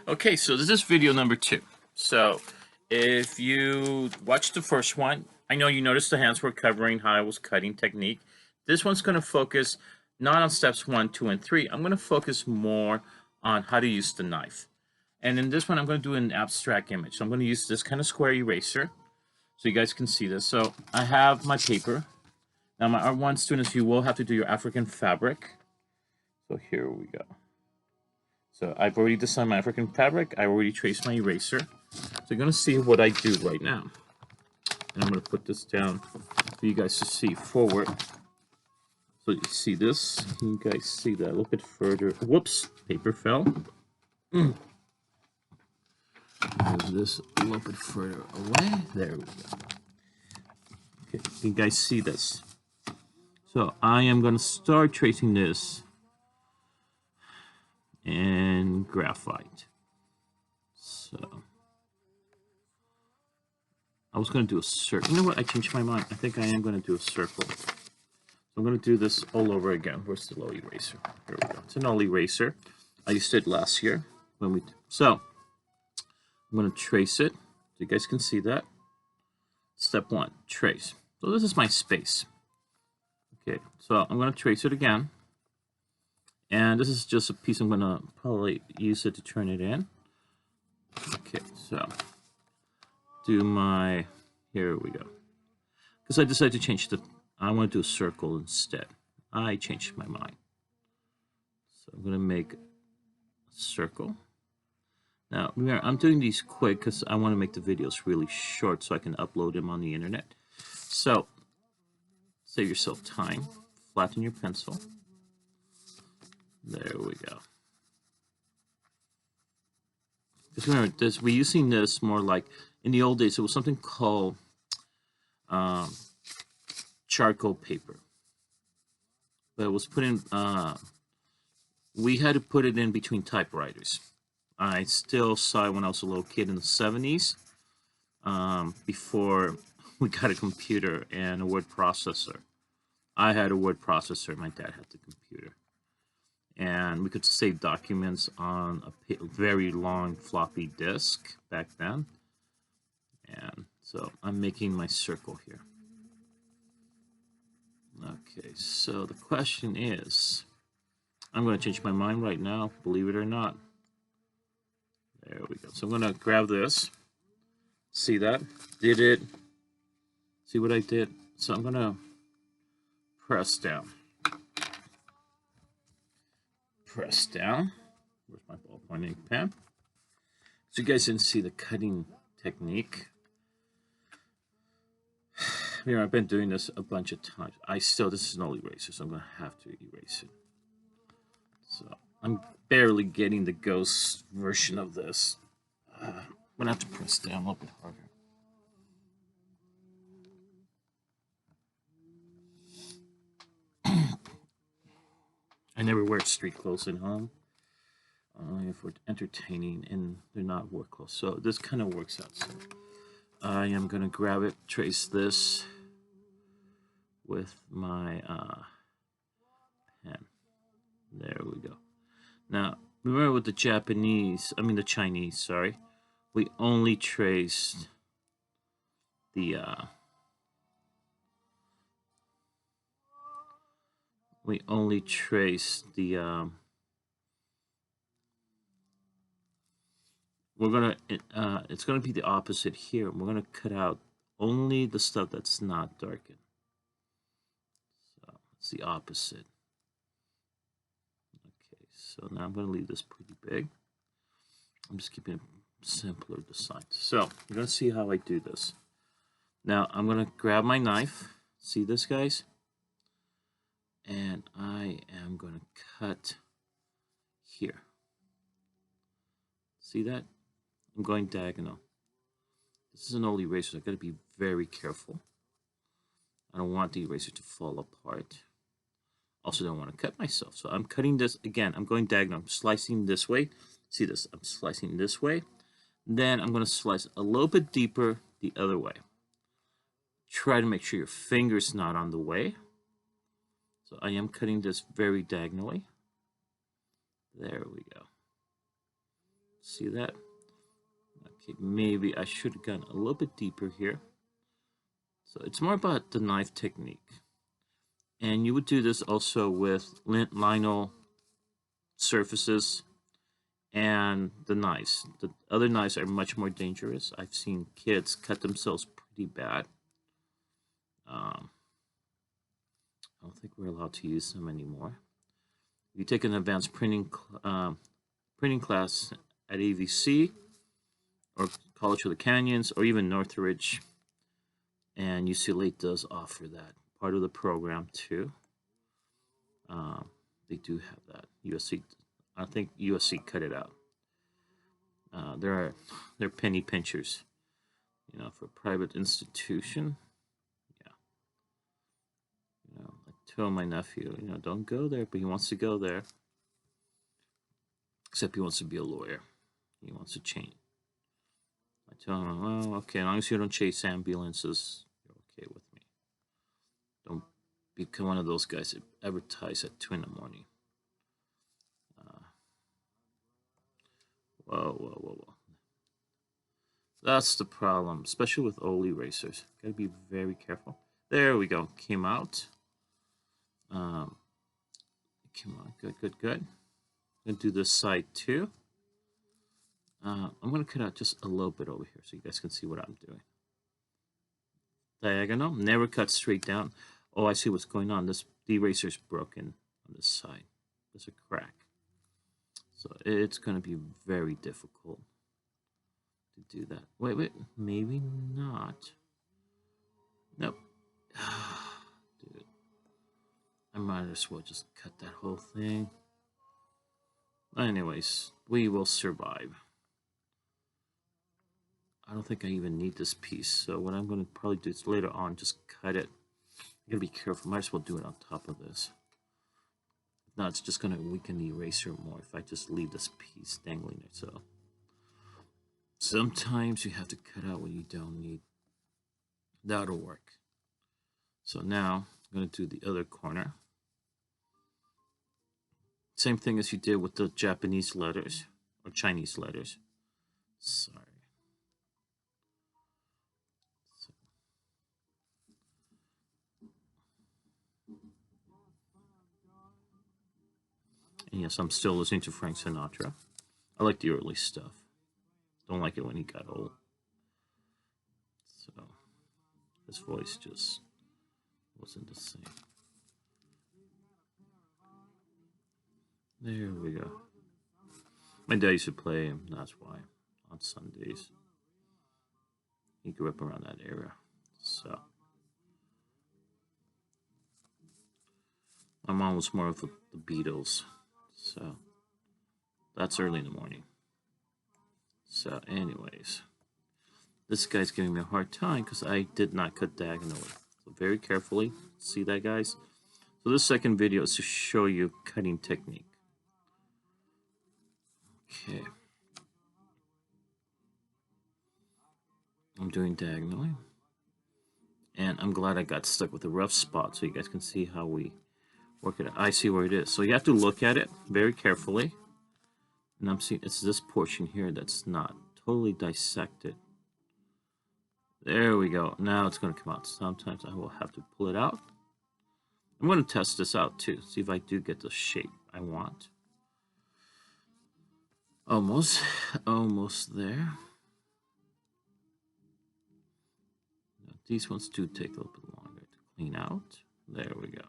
Okay, so this is video number 2. So if you watched the first one, I know you noticed the hands were covering how I was cutting technique. This one's going to focus not on steps 1, 2, and 3. I'm going to focus more on how to use the knife. And in this one, I'm going to do an abstract image. So I'm going to use this kind of square eraser so you guys can see this. So I have my paper. Now my R1 students, you will have to do your African fabric. So here we go. So I've already designed my African fabric. I already traced my eraser. So you're going to see what I do right now. And I'm going to put this down for you guys to see forward. So you see this. You guys see that a little bit further. Whoops, paper fell. Move this a little bit further away. There we go. Okay, you guys see this. So I am going to start tracing this in graphite. So I was going to do a circle. You know what? I changed my mind. I think I am going to do a circle. So I'm going to do this all over again. Where's the low eraser? Here we go. It's an old eraser. I used it last year when we. So I'm going to trace it. So you guys can see that. Step 1, trace. So this is my space. Okay, so I'm going to trace it again. And this is just a piece I'm going to probably use it to turn it in. Okay, so do my, here we go. Because I decided to change the, I want to do a circle instead. I changed my mind. So I'm going to make a circle. Now, remember, I'm doing these quick because I want to make the videos really short so I can upload them on the internet. So, save yourself time. Flatten your pencil. There we go. Because remember, we're using this more like, in the old days, it was something called charcoal paper. But it was put in, we had to put it in between typewriters. I still saw it when I was a little kid in the 70s, before we got a computer and a word processor. I had a word processor, my dad had the computer. And we could save documents on a very long floppy disk back then. And so I'm making my circle here. Okay, so the question is, I'm going to change my mind right now, believe it or not. There we go. So I'm going to grab this. See that? Did it? See what I did? So I'm going to press down. Press down. Where's my ballpoint ink pen? So you guys didn't see the cutting technique. Here, I've been doing this a bunch of times. This is an old eraser, so I'm going to have to erase it. So I'm barely getting the ghost version of this. I'm going to have to press down a little bit harder. I never wear street clothes at home. Only if we're entertaining and they're not work clothes. So this kind of works out. So I am going to grab it, trace this with my pen. There we go. Now, remember with the the Chinese, sorry, we only traced the, it's gonna be the opposite here. We're gonna cut out only the stuff that's not darkened. So it's the opposite. Okay, so now I'm gonna leave this pretty big. I'm just keeping it simpler design. So you're gonna see how I do this. Now I'm gonna grab my knife. See this, guys? And I am gonna cut here. See that? I'm going diagonal. This is an old eraser, so I gotta be very careful. I don't want the eraser to fall apart. Also don't want to cut myself. So I'm cutting this again. I'm going diagonal. I'm slicing this way. See this? I'm slicing this way. Then I'm going to slice a little bit deeper the other way. Try to make sure your finger's not on the way. So I am cutting this very diagonally. There we go. See that? Okay, maybe I should have gone a little bit deeper here. So it's more about the knife technique. And you would do this also with vinyl surfaces and the knives. The other knives are much more dangerous. I've seen kids cut themselves pretty bad. I don't think we're allowed to use them anymore. If you take an advanced printing class at AVC or College of the Canyons or even Northridge, and UCLA does offer that part of the program too. They do have that. USC, I think USC cut it out. They're penny pinchers, you know, for a private institution. Yeah, you know, I tell my nephew, you know, don't go there, but he wants to go there. Except he wants to be a lawyer. He wants to change. I tell him, well, okay, as long as you don't chase ambulances, you're okay with me. Don't become one of those guys that advertise at 2 in the morning. Whoa. That's the problem, especially with old erasers. Gotta be very careful. There we go. Came out. Come on. Good. I'm gonna do this side too. I'm gonna cut out just a little bit over here so you guys can see what I'm doing. Diagonal. Never cut straight down. Oh, I see what's going on. The eraser's broken on this side. There's a crack. So it's gonna be very difficult to do that. Wait, maybe not. Nope. Dude, I might as well just cut that whole thing. Anyways, we will survive. I don't think I even need this piece, so what I'm going to probably do is later on just cut it. I gotta be careful. Might as well do it on top of this. If not, it's just going to weaken the eraser more if I just leave this piece dangling there. So sometimes you have to cut out what you don't need. That'll work. So now I'm going to do the other corner. Same thing as you did with the Japanese letters or Chinese letters. Sorry. And yes, I'm still listening to Frank Sinatra. I like the early stuff. Don't like it when he got old. So his voice just wasn't the same. There we go. My dad used to play him, that's why, on Sundays. He grew up around that era. So my mom was more of the Beatles. So that's early in the morning. So anyways, this guy's giving me a hard time because I did not cut diagonally. So very carefully. See that, guys? So this second video is to show you cutting technique. Okay. I'm doing diagonally. And I'm glad I got stuck with a rough spot so you guys can see how we work it out. I see where it is. So you have to look at it very carefully. And I'm seeing it's this portion here that's not totally dissected. There we go. Now it's going to come out. Sometimes I will have to pull it out. I'm going to test this out too. See if I do get the shape I want. Almost there. These ones do take a little bit longer to clean out. There we go.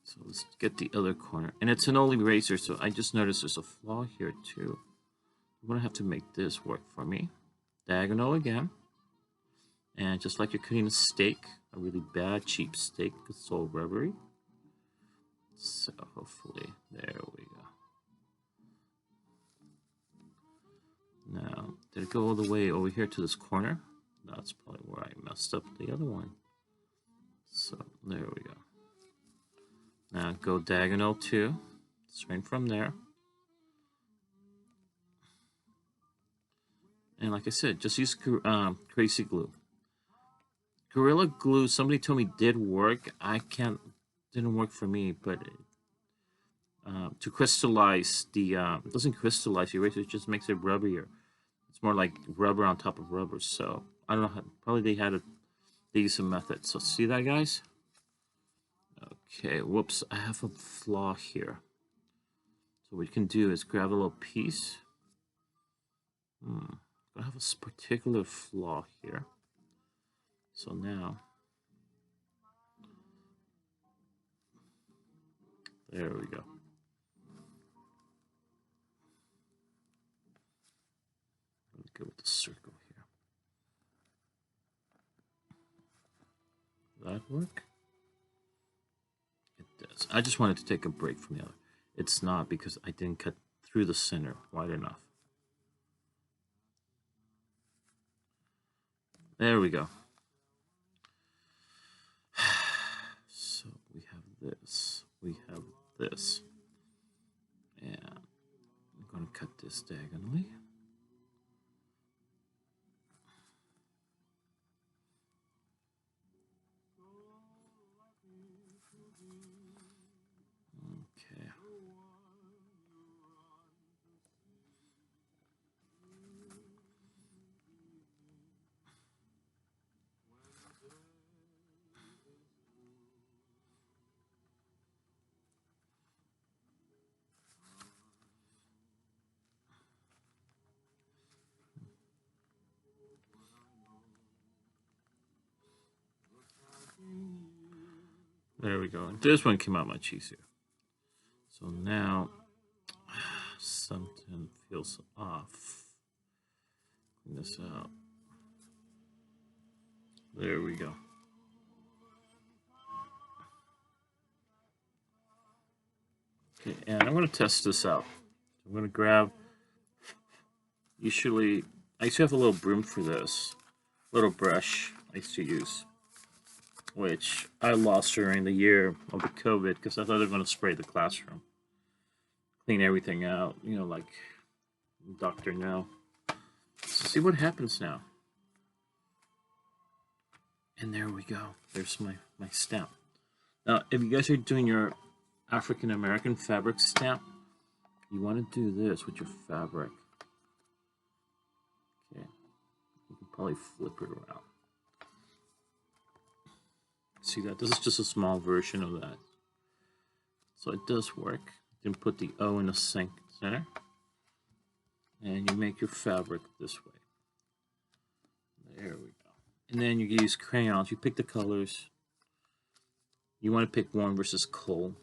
So let's get the other corner. And it's an old eraser, so I just noticed there's a flaw here too. I'm going to have to make this work for me. Diagonal again. And just like you're cutting a steak, a really bad, cheap steak, it's all rubbery. So hopefully, there we go. Now, did it go all the way over here to this corner? That's probably where I messed up the other one. So there we go. Now go diagonal 2, straight from there. And like I said, just use crazy glue. Gorilla Glue, somebody told me did work. Didn't work for me, but to crystallize the, it doesn't crystallize the eraser, it just makes it rubbier. It's more like rubber on top of rubber. So I don't know how, probably they use some method. So see that, guys? Okay, whoops, I have a flaw here. So what you can do is grab a little piece. I have a particular flaw here. So now, there we go. Let's go with the circle here. Does that work? It does. I just wanted to take a break from the other. It's not because I didn't cut through the center wide enough. There we go. So we have this, we have this, and I'm going to cut this diagonally. Okay. There we go. This one came out much easier. So now something feels off. Clean this out. There we go. Okay, and I'm going to test this out. I'm going to grab, I used to have a little broom for this, little brush I used to use, which I lost during the year of the COVID because I thought they were going to spray the classroom, clean everything out, you know, like Dr. No. So see what happens now. And there we go. There's my stamp. Now, if you guys are doing your African American fabric stamp, you want to do this with your fabric. Okay, you can probably flip it around. See that? This is just a small version of that. So it does work. You can put the O in the center, and you make your fabric this way. There we go. And then you use crayons. You pick the colors. You want to pick warm versus cold.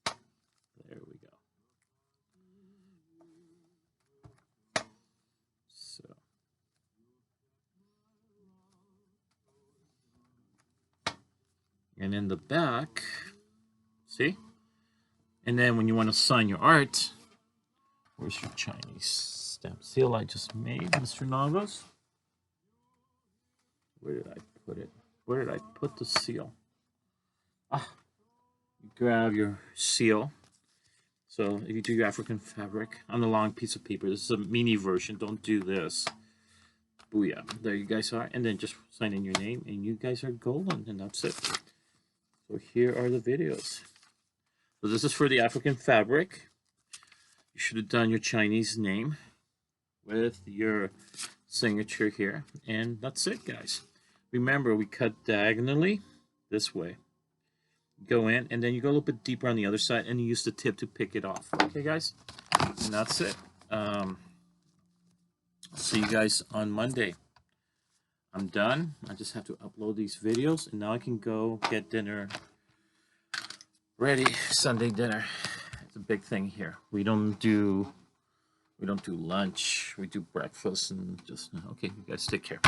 There we go. So. And in the back, see? And then when you want to sign your art, where's your Chinese stamp seal I just made, Mr. Navas? Where did I put it? Where did I put the seal? Ah, you grab your seal. So if you do your African fabric on a long piece of paper, this is a mini version. Don't do this. Booyah. There you guys are. And then just sign in your name, and you guys are golden, and that's it. So here are the videos. So this is for the African fabric. You should have done your Chinese name with your signature here. And that's it, guys. Remember, we cut diagonally this way. Go in, and then you go a little bit deeper on the other side, and you use the tip to pick it off. Okay, guys? And that's it. I'll see you guys on Monday. I'm done. I just have to upload these videos, and now I can go get dinner ready. Sunday dinner. It's a big thing here. We don't do lunch. We do breakfast and just okay. You guys take care.